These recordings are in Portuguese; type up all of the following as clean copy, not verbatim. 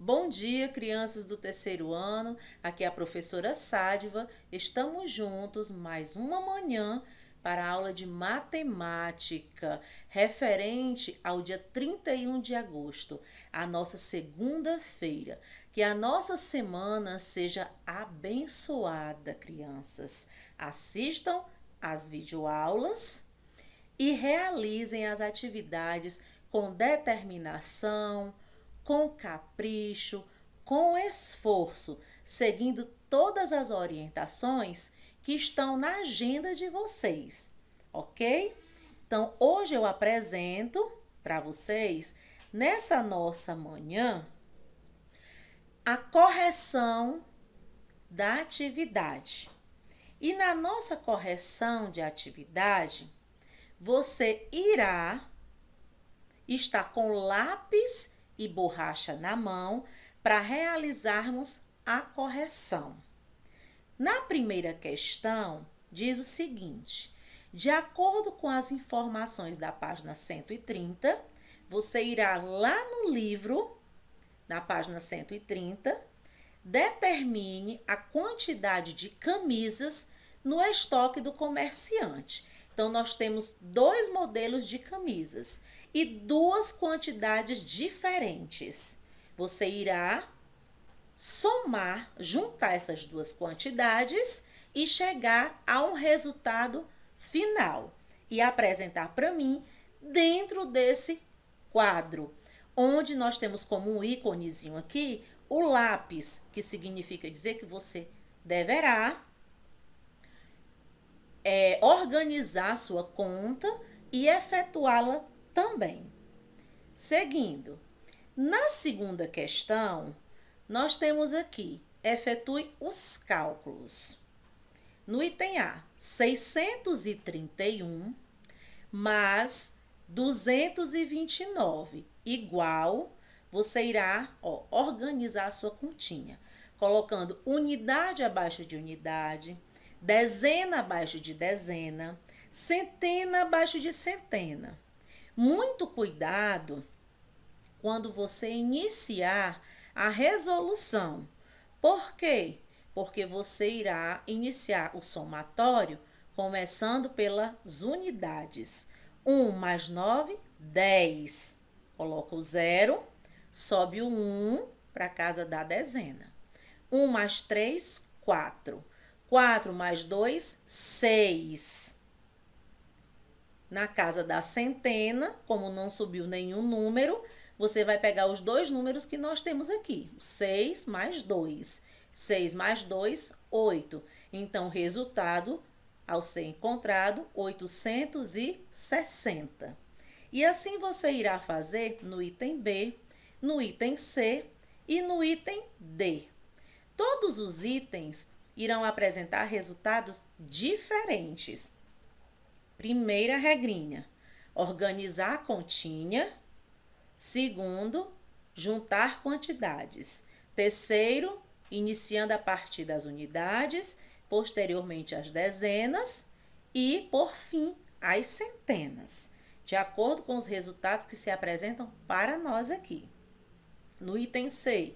Bom dia, crianças do terceiro ano. Aqui é a professora Sádiva. Estamos juntos mais uma manhã para a aula de matemática, referente ao dia 31 de agosto, a nossa segunda-feira. Que a nossa semana seja abençoada, crianças. Assistam às videoaulas e realizem as atividades com determinação, com capricho, com esforço, seguindo todas as orientações que estão na agenda de vocês, ok? Então, hoje eu apresento para vocês, nessa nossa manhã, a correção da atividade. E na nossa correção de atividade, você irá estar com lápis e borracha na mão para realizarmos a correção. Na primeira questão, diz o seguinte: de acordo com as informações da página 130, você irá lá no livro, na página 130, determine a quantidade de camisas no estoque do comerciante. Então, nós temos dois modelos de camisas e duas quantidades diferentes. Você irá somar, juntar essas duas quantidades e chegar a um resultado final e apresentar para mim dentro desse quadro, onde nós temos como um íconezinho aqui o lápis, que significa dizer que você deverá organizar sua conta e efetuá-la também. Seguindo, na segunda questão, nós temos aqui, efetue os cálculos. No item A, 631 mais 229, igual, você irá organizar a sua continha, colocando unidade abaixo de unidade, dezena abaixo de dezena, centena abaixo de centena. Muito cuidado quando você iniciar a resolução. Por quê? Porque você irá iniciar o somatório começando pelas unidades. 1 mais 9, 10. Coloca o 0, sobe o 1 para a casa da dezena. 1 mais 3, 4. 4 mais 2, 6. Na casa da centena, como não subiu nenhum número, você vai pegar os dois números que nós temos aqui. 6 mais 2. 6 mais 2, 8. Então, o resultado, ao ser encontrado, 860. E assim você irá fazer no item B, no item C e no item D. Todos os itens irão apresentar resultados diferentes. Primeira regrinha: organizar a continha. Segundo, juntar quantidades. Terceiro, iniciando a partir das unidades, posteriormente as dezenas e, por fim, as centenas, de acordo com os resultados que se apresentam para nós aqui. No item C,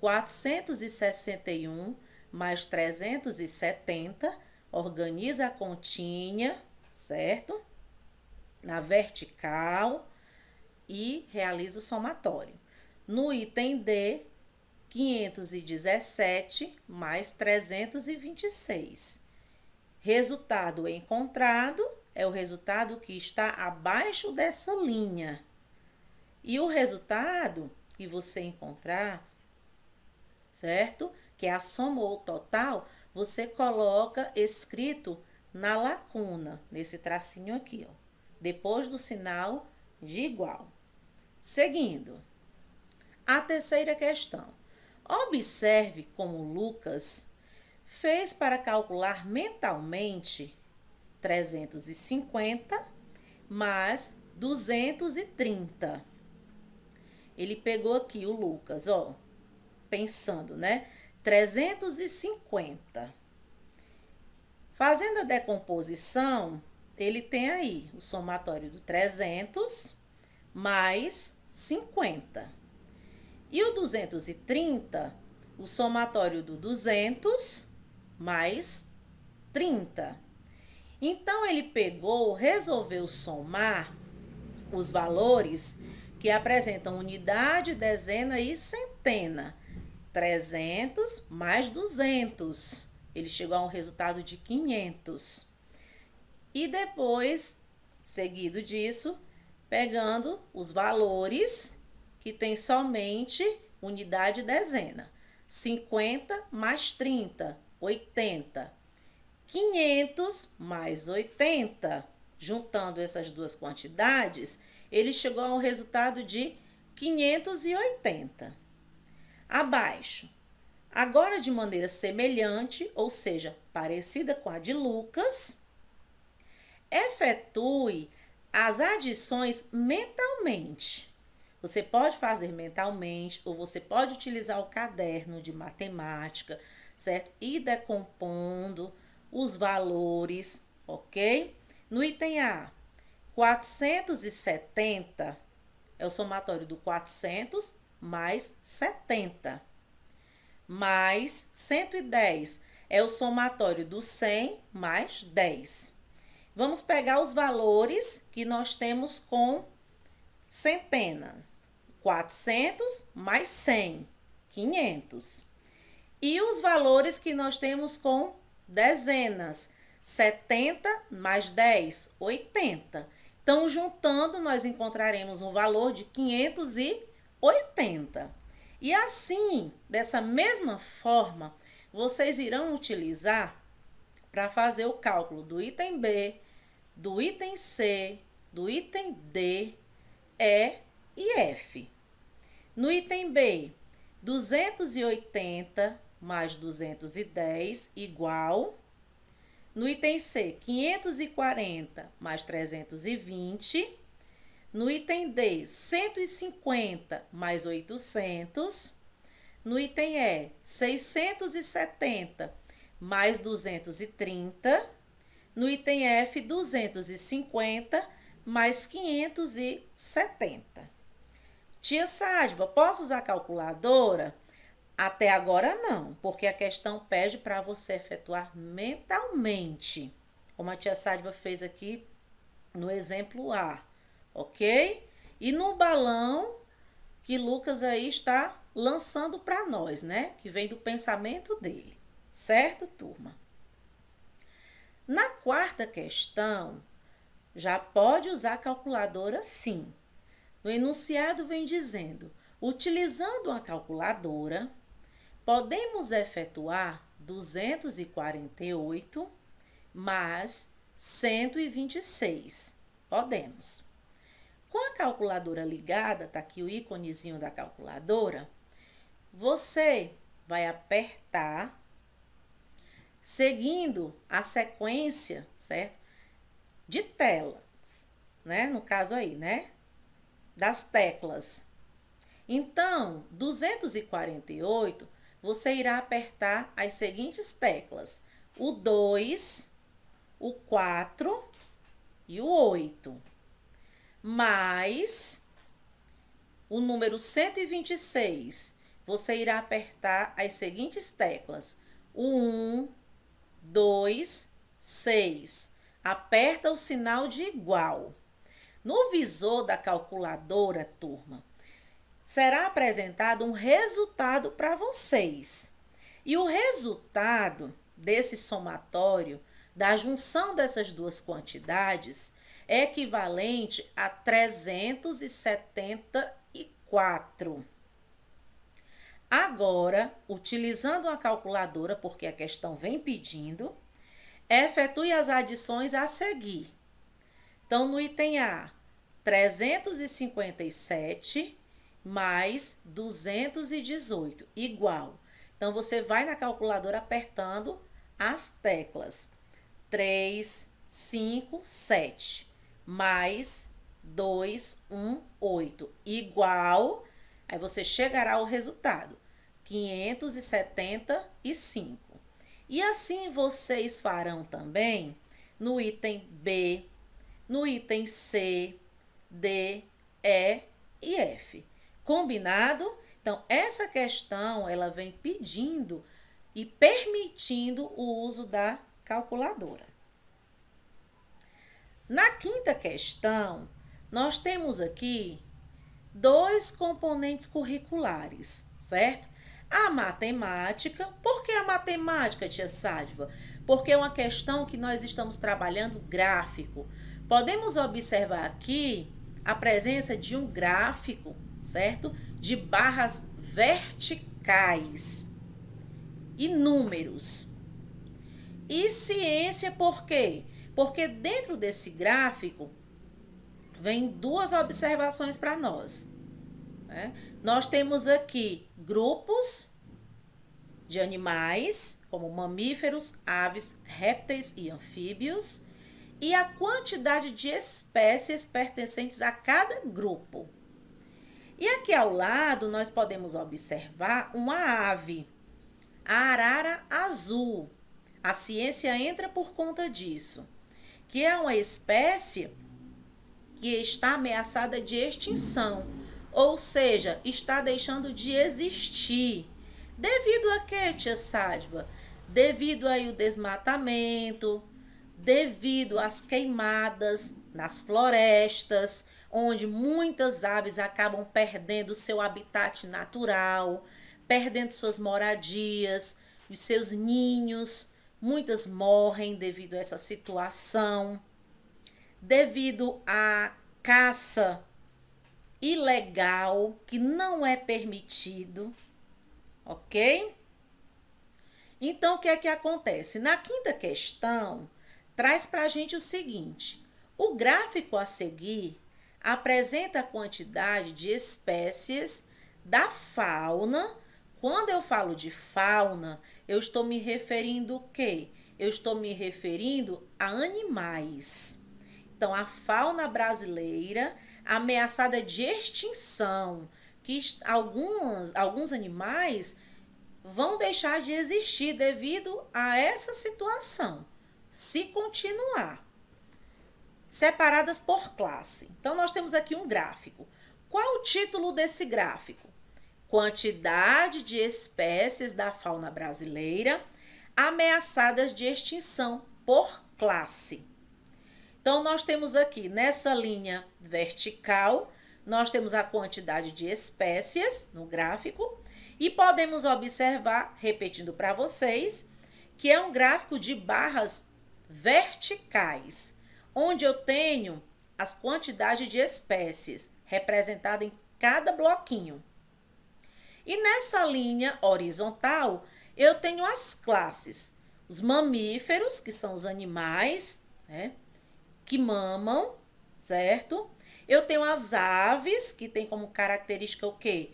461 mais 370, organiza a continha, certo? Na vertical e realiza o somatório. No item D, 517 mais 326. Resultado encontrado é o resultado que está abaixo dessa linha. E o resultado que você encontrar, certo? Que é a soma ou total, você coloca escrito na lacuna, nesse tracinho aqui, ó, depois do sinal de igual. Seguindo, a terceira questão. Observe como Lucas fez para calcular mentalmente 350 mais 230. Ele pegou aqui o Lucas, ó, pensando, né? 350. Fazendo a decomposição, ele tem aí o somatório do 300 mais 50. E o 230, o somatório do 200 mais 30. Então, ele resolveu somar os valores que apresentam unidade, dezena e centena. 300 mais 200. Ele chegou a um resultado de 500. E depois, seguido disso, pegando os valores que tem somente unidade e dezena. 50 mais 30, 80. 500 mais 80. Juntando essas duas quantidades, ele chegou a um resultado de 580. Abaixo. Agora, de maneira semelhante, ou seja, parecida com a de Lucas, efetue as adições mentalmente. Você pode fazer mentalmente ou você pode utilizar o caderno de matemática, certo? E decompondo os valores, ok? No item A, 470 é o somatório do 400 mais 70. Mais 110 é o somatório do 100 mais 10. Vamos pegar os valores que nós temos com centenas. 400 mais 100, 500. E os valores que nós temos com dezenas. 70 mais 10, 80. Então, juntando, nós encontraremos um valor de 580. E assim, dessa mesma forma, vocês irão utilizar para fazer o cálculo do item B, do item C, do item D, E e F. No item B, 280 mais 210 igual. No item C, 540 mais 320. No item D, 150 mais 800. No item E, 670 mais 230. No item F, 250 mais 570. Tia Sádba, posso usar a calculadora? Até agora não, porque a questão pede para você efetuar mentalmente, como a tia Sádba fez aqui no exemplo A, ok? E no balão que Lucas aí está lançando para nós, né? Que vem do pensamento dele, certo, turma? Na quarta questão, já pode usar a calculadora sim. No enunciado vem dizendo, utilizando uma calculadora, podemos efetuar 248 mais 126. Podemos. Com a calculadora ligada, tá aqui o íconezinho da calculadora, você vai apertar, seguindo a sequência, certo? De telas, né? No caso aí, né? Das teclas. Então, 248, você irá apertar as seguintes teclas: o 2, o 4 e o 8. Mais o número 126, você irá apertar as seguintes teclas: o 1, 2, 6. Aperta o sinal de igual. No visor da calculadora, turma, será apresentado um resultado para vocês. E o resultado desse somatório, da junção dessas duas quantidades, é equivalente a 374. Agora, utilizando a calculadora, porque a questão vem pedindo, efetue as adições a seguir. Então, no item A, 357 mais 218, igual. Então, você vai na calculadora apertando as teclas 3, 5, 7, mais 2, 1, 8, igual. Aí, você chegará ao resultado, 575. E assim, vocês farão também no item B, no item C, D, E e F. Combinado? Então, essa questão, ela vem pedindo e permitindo o uso da calculadora. Na quinta questão, nós temos aqui dois componentes curriculares, certo? A matemática. Por que a matemática, tia Sádva? Porque é uma questão que nós estamos trabalhando gráfico. Podemos observar aqui a presença de um gráfico, certo? De barras verticais e números. E ciência por quê? Porque dentro desse gráfico vem duas observações para nós. Né? Nós temos aqui grupos de animais, como mamíferos, aves, répteis e anfíbios, e a quantidade de espécies pertencentes a cada grupo. E aqui ao lado nós podemos observar uma ave, a arara azul. A ciência entra por conta disso, que é uma espécie que está ameaçada de extinção, ou seja, está deixando de existir. Devido a quê, tia Sádva? Devido aí o desmatamento, devido às queimadas nas florestas, onde muitas aves acabam perdendo seu habitat natural, perdendo suas moradias, os seus ninhos. Muitas morrem devido a essa situação, devido à caça ilegal, que não é permitido, ok? Então, o que é que acontece? Na quinta questão, traz para a gente o seguinte: o gráfico a seguir apresenta a quantidade de espécies da fauna. Quando eu falo de fauna, eu estou me referindo o quê? Eu estou me referindo a animais. Então, a fauna brasileira ameaçada de extinção, que alguns animais vão deixar de existir devido a essa situação, se continuar. Separadas por classe. Então, nós temos aqui um gráfico. Qual o título desse gráfico? Quantidade de espécies da fauna brasileira ameaçadas de extinção por classe. Então, nós temos aqui, nessa linha vertical, nós temos a quantidade de espécies no gráfico e podemos observar, repetindo para vocês, que é um gráfico de barras verticais, onde eu tenho as quantidades de espécies representadas em cada bloquinho. E nessa linha horizontal, eu tenho as classes. Os mamíferos, que são os animais, né, que mamam, certo? Eu tenho as aves, que tem como característica o quê?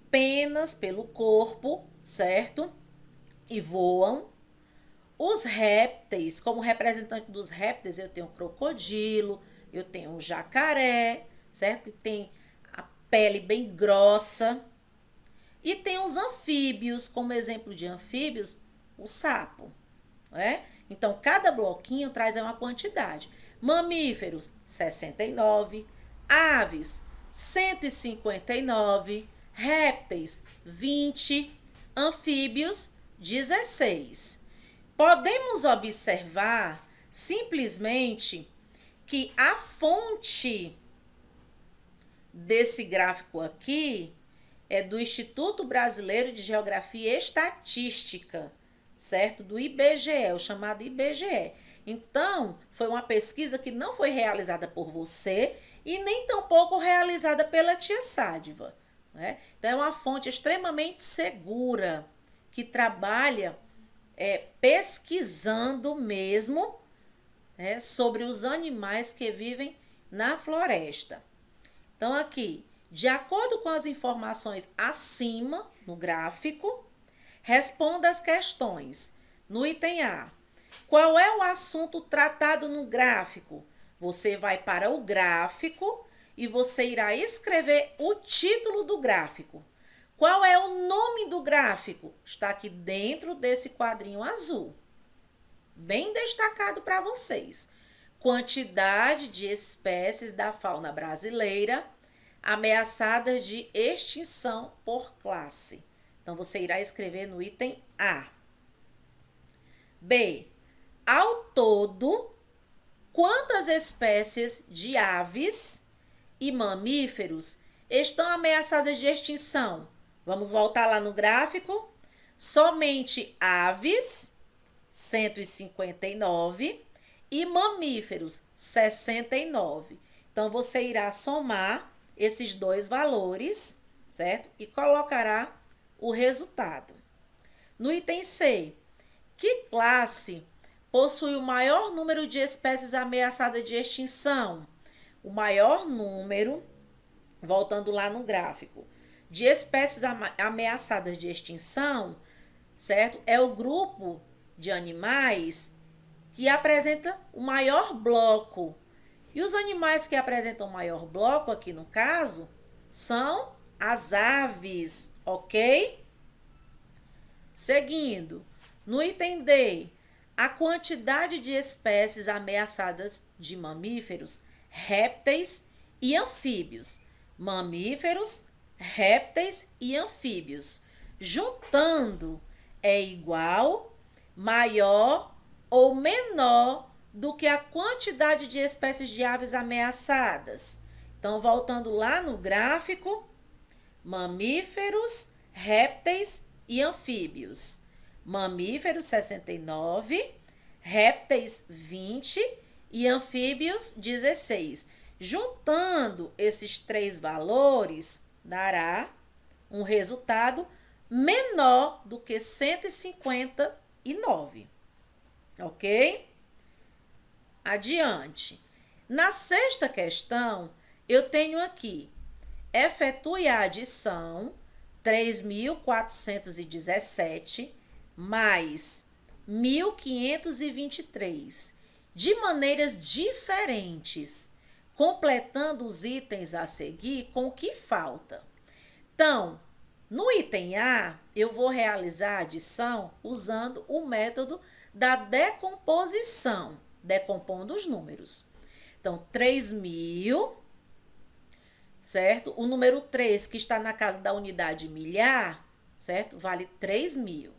Penas pelo corpo, certo? E voam. Os répteis, como representante dos répteis, eu tenho o crocodilo, eu tenho o jacaré, certo? Que tem a pele bem grossa. E tem os anfíbios, como exemplo de anfíbios, o sapo. Né? Então, cada bloquinho traz uma quantidade. Mamíferos, 69. Aves, 159. Répteis, 20. Anfíbios, 16. Podemos observar simplesmente que a fonte desse gráfico aqui é do Instituto Brasileiro de Geografia e Estatística, certo? Do IBGE, o chamado IBGE. Então, foi uma pesquisa que não foi realizada por você e nem tampouco realizada pela tia Sádva. Né? Então, é uma fonte extremamente segura, que trabalha pesquisando mesmo sobre os animais que vivem na floresta. Então, aqui, de acordo com as informações acima, no gráfico, responda as questões. No item A, qual é o assunto tratado no gráfico? Você vai para o gráfico e você irá escrever o título do gráfico. Qual é o nome do gráfico? Está aqui dentro desse quadrinho azul. Bem destacado para vocês. Quantidade de espécies da fauna brasileira ameaçadas de extinção por classe. Então, você irá escrever no item A. B. Ao todo, quantas espécies de aves e mamíferos estão ameaçadas de extinção? Vamos voltar lá no gráfico. Somente aves, 159, e mamíferos, 69. Então, você irá somar esses dois valores, certo? E colocará o resultado. No item C, que classe possui o maior número de espécies ameaçadas de extinção? O maior número, voltando lá no gráfico, de espécies ameaçadas de extinção, certo? É o grupo de animais que apresenta o maior bloco. E os animais que apresentam o maior bloco, aqui no caso, são as aves, ok? Seguindo, no item D, a quantidade de espécies ameaçadas de mamíferos, répteis e anfíbios. Mamíferos, répteis e anfíbios. Juntando, é igual, maior ou menor do que a quantidade de espécies de aves ameaçadas. Então, voltando lá no gráfico, mamíferos, répteis e anfíbios. Mamíferos, 69, répteis, 20 e anfíbios, 16. Juntando esses três valores, dará um resultado menor do que 159, ok? Adiante. Na sexta questão, eu tenho aqui, efetue a adição 3.417 mais 1.523 de maneiras diferentes, completando os itens a seguir com o que falta. Então, no item A, eu vou realizar a adição usando o método da decomposição, decompondo os números. Então, 3.000, certo? O número 3, que está na casa da unidade milhar, certo? Vale 3.000.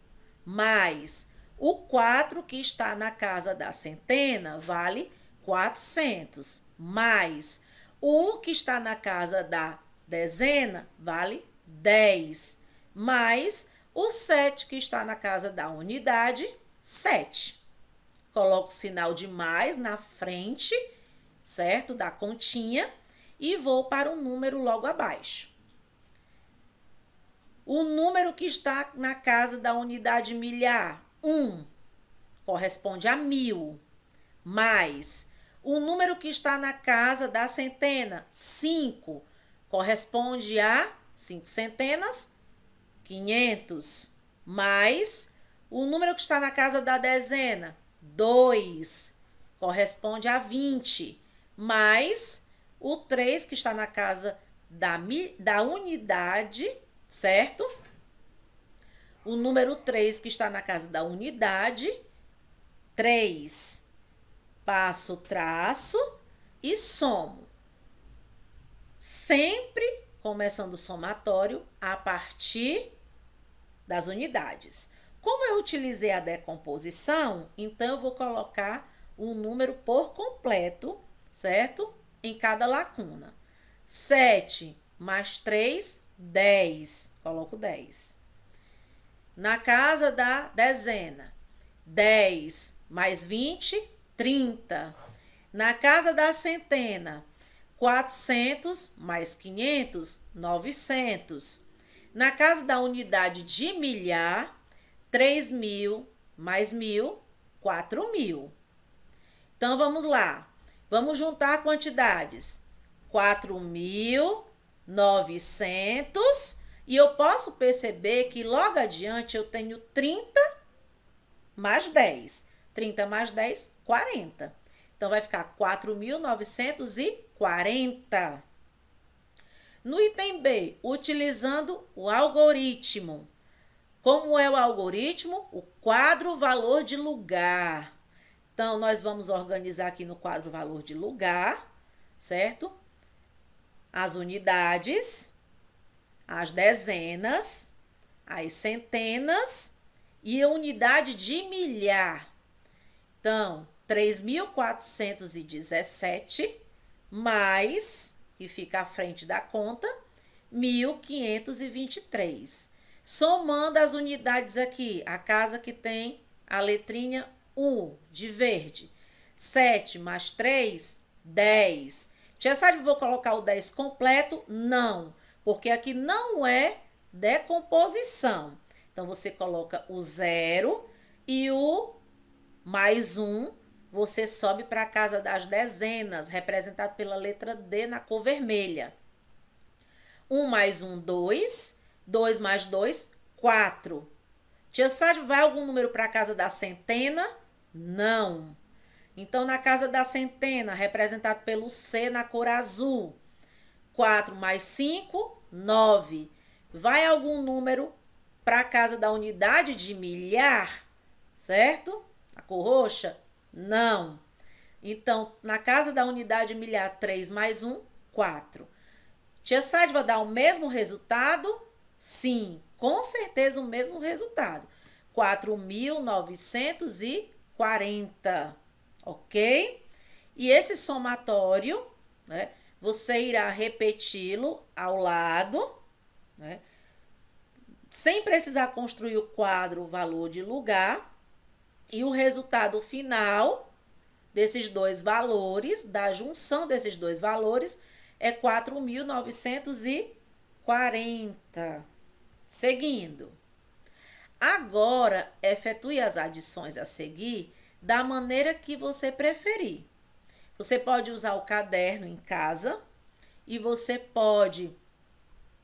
Mais o 4, que está na casa da centena, vale 400. Mais o 1, que está na casa da dezena, vale 10. Mais o 7, que está na casa da unidade, 7. Coloco o sinal de mais na frente, certo? Da continha. E vou para o número logo abaixo. O número que está na casa da unidade milhar, 1, corresponde a 1.000. Mais o número que está na casa da centena, 5, corresponde a 5 centenas, 500. Mais o número que está na casa da dezena, 2, corresponde a 20. Mais o 3, que está na casa da unidade, certo? O número 3, que está na casa da unidade, 3. Passo o traço e somo. Sempre começando o somatório a partir das unidades. Como eu utilizei a decomposição, então eu vou colocar o número por completo, certo? Em cada lacuna. 7 mais 3, 10. Coloco 10. Na casa da dezena, 10 mais 20, 30. Na casa da centena, 400 mais 500, 900. Na casa da unidade de milhar, 3.000 mais 1.000, 4.000. Então, vamos lá. Vamos juntar quantidades. 4.900. E eu posso perceber que logo adiante eu tenho 30 mais 10. 30 mais 10, 40. Então, vai ficar 4.940. No item B, utilizando o algoritmo. Como é o algoritmo? O quadro valor de lugar. Então, nós vamos organizar aqui no quadro valor de lugar, certo? as unidades, as dezenas, as centenas e a unidade de milhar. Então, 3.417 mais, que fica à frente da conta, 1.523. Somando as unidades aqui, a casa que tem a letrinha U de verde. 7 mais 3, 10. Tia Sade, vou colocar o 10 completo? Não, porque aqui não é decomposição. Então, você coloca o 0 e o mais 1, você sobe para a casa das dezenas, representado pela letra D na cor vermelha. 1 mais 1, 2. 2 mais 2, 4. Tia Sade, vai algum número para a casa da centena? Não. Então, na casa da centena, representado pelo C na cor azul. 4 mais 5, 9. Vai algum número para a casa da unidade de milhar? Certo? A cor roxa? Não. Então, na casa da unidade milhar, 3 mais 1, 4. Tia Sade, vai dar o mesmo resultado? Sim, com certeza o mesmo resultado. 4.940, ok? E esse somatório, né, você irá repeti-lo ao lado, né, sem precisar construir o quadro valor de lugar. E o resultado final desses dois valores, da junção desses dois valores, é 4.940. Seguindo. Agora, efetue as adições a seguir da maneira que você preferir. Você pode usar o caderno em casa e você pode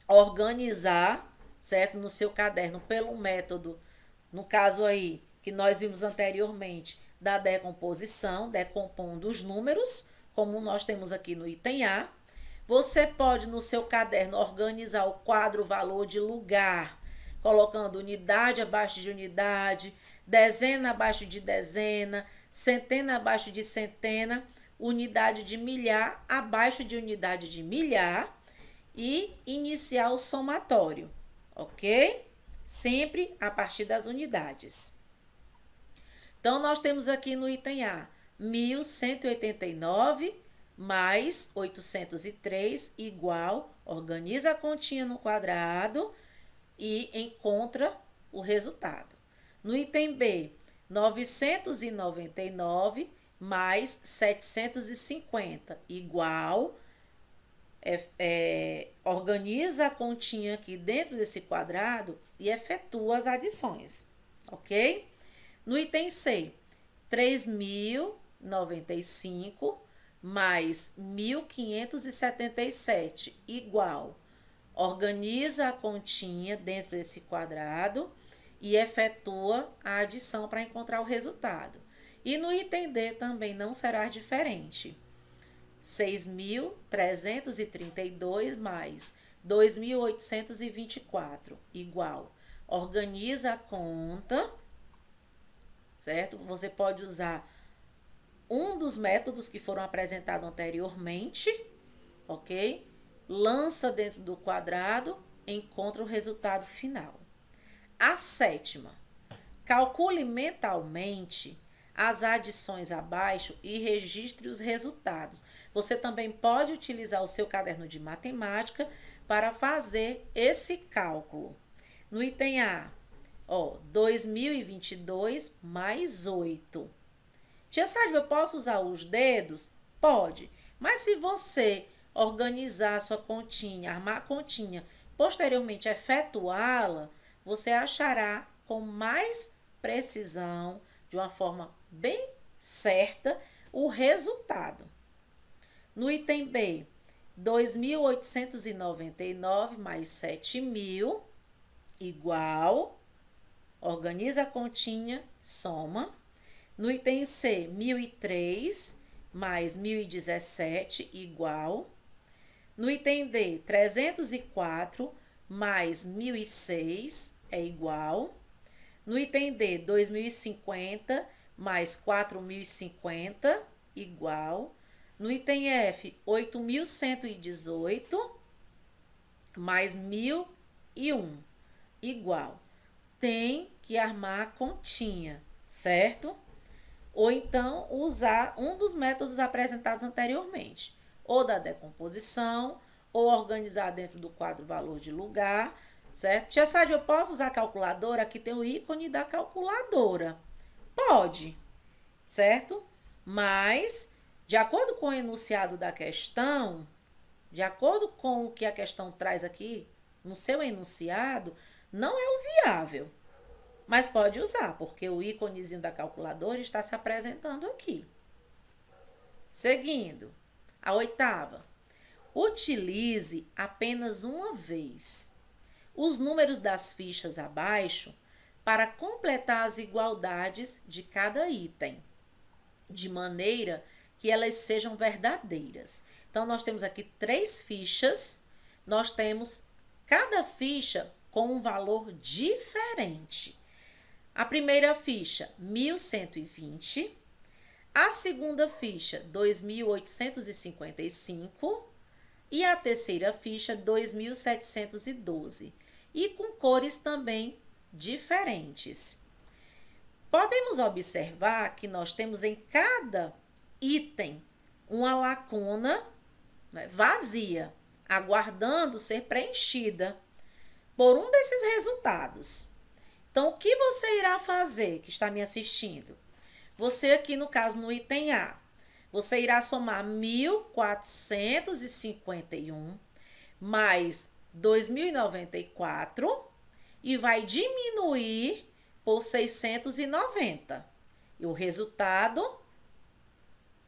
organizar, certo? No seu caderno pelo método, no caso aí, que nós vimos anteriormente, da decomposição, decompondo os números, como nós temos aqui no item A. Você pode, no seu caderno, organizar o quadro valor de lugar, colocando unidade abaixo de unidade, dezena abaixo de dezena, centena abaixo de centena, unidade de milhar abaixo de unidade de milhar e iniciar o somatório, ok? Sempre a partir das unidades. Então, nós temos aqui no item A, 1.189 mais 803 igual, organiza a continha no quadrado e encontra o resultado. No item B, 999 mais 750 igual, organiza a continha aqui dentro desse quadrado e efetua as adições, ok? No item C, 3.095 mais 1.577 igual. Organiza a continha dentro desse quadrado e efetua a adição para encontrar o resultado. E no item D também não será diferente. 6.332 mais 2.824 igual. Organiza a conta, certo? Você pode usar um dos métodos que foram apresentados anteriormente, ok? Lança dentro do quadrado, encontra o resultado final. A sétima, calcule mentalmente as adições abaixo e registre os resultados. Você também pode utilizar o seu caderno de matemática para fazer esse cálculo. No item A, 2022 mais 8. Tia Sade, eu posso usar os dedos? Pode, mas se você organizar a sua continha, armar a continha, posteriormente efetuá-la, você achará com mais precisão, de uma forma bem certa, o resultado. No item B, 2.899 mais 7.000 igual, organiza a continha, soma. No item C, 1.003 mais 1.017 igual. No item D, 304 mais 1.006 é igual. No item D, 2.050 mais 4.050 igual. No item F, 8.118 mais 1.001 igual. Tem que armar a continha, certo? Ou então usar um dos métodos apresentados anteriormente, ou da decomposição, ou organizar dentro do quadro valor de lugar, certo? Tia Sádia, eu posso usar a calculadora? Aqui tem o ícone da calculadora. Pode, certo? Mas, de acordo com o enunciado da questão, de acordo com o que a questão traz aqui no seu enunciado, não é o viável. Mas pode usar, porque o íconezinho da calculadora está se apresentando aqui. Seguindo, a oitava. Utilize apenas uma vez os números das fichas abaixo para completar as igualdades de cada item, de maneira que elas sejam verdadeiras. Então, nós temos aqui 3 fichas, nós temos cada ficha com um valor diferente. A primeira ficha, 1.120. A segunda ficha, 2.855. E a terceira ficha, 2.712. E com cores também diferentes. Podemos observar que nós temos em cada item uma lacuna, né, vazia, aguardando ser preenchida por um desses resultados. Então, o que você irá fazer, que está me assistindo? Você aqui, no caso, no item A, você irá somar 1.451 mais 2.094 e vai diminuir por 690. E o resultado,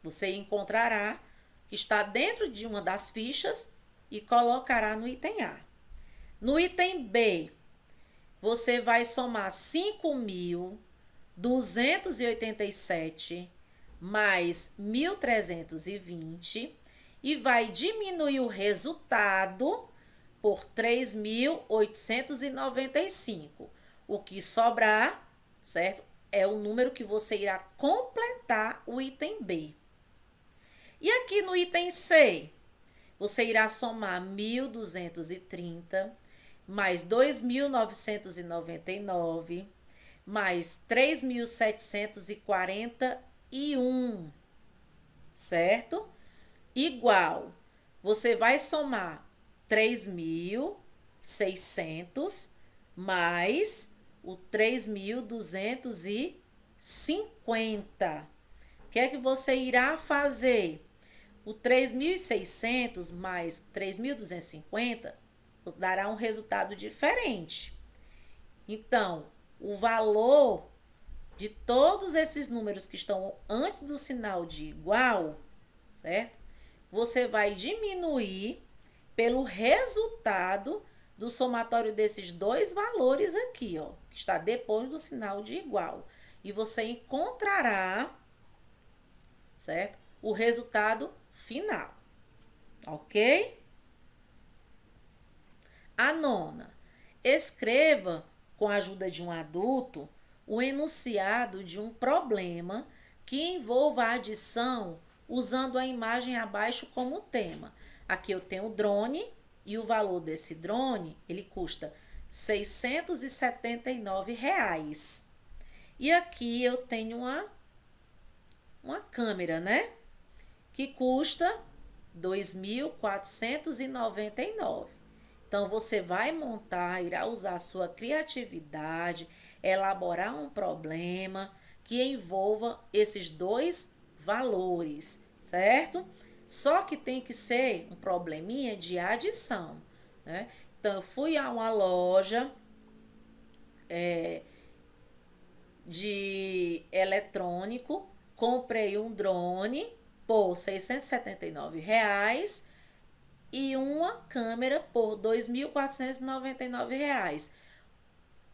você encontrará que está dentro de uma das fichas e colocará no item A. No item B, você vai somar 5.287 mais 1.320 e vai diminuir o resultado por 3.895. O que sobrar, certo? É o número que você irá completar o item B. E aqui no item C, você irá somar 1.230 mais 2.999 mais 3.741, certo? Igual, você vai somar 3.600 mais o 3.250. O que é que você irá fazer? O 3.600 mais 3.250 dará um resultado diferente. Então, o valor de todos esses números que estão antes do sinal de igual, certo? Você vai diminuir pelo resultado do somatório desses dois valores aqui, ó, que está depois do sinal de igual. E você encontrará, certo? O resultado final, ok? A nona, escreva com a ajuda de um adulto o enunciado de um problema que envolva a adição usando a imagem abaixo como tema. Aqui eu tenho o drone e o valor desse drone, ele custa R$ 679. E aqui eu tenho uma câmera, né? Que custa R$ 2.499. Então, você vai montar, irá usar a sua criatividade, elaborar um problema que envolva esses dois valores, certo? Só que tem que ser um probleminha de adição, né? Então, eu fui a uma loja de eletrônico, comprei um drone por R$ 679 e uma câmera por R$ 2.499.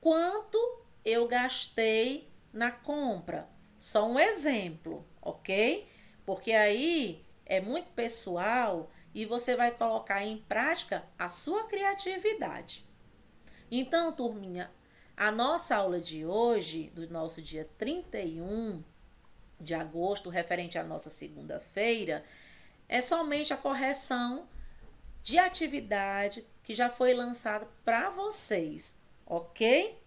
Quanto eu gastei na compra? Só um exemplo, ok? Porque aí é muito pessoal e você vai colocar em prática a sua criatividade. Então, turminha, a nossa aula de hoje, do nosso dia 31 de agosto, referente à nossa segunda-feira, é somente a correção de atividade que já foi lançada para vocês, ok?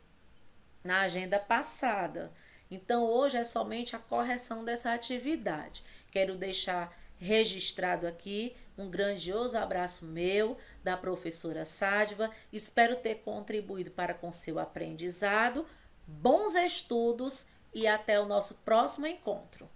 Na agenda passada. Então, hoje é somente a correção dessa atividade. Quero deixar registrado aqui um grandioso abraço meu, da professora Sádiva. Espero ter contribuído para com seu aprendizado. Bons estudos e até o nosso próximo encontro.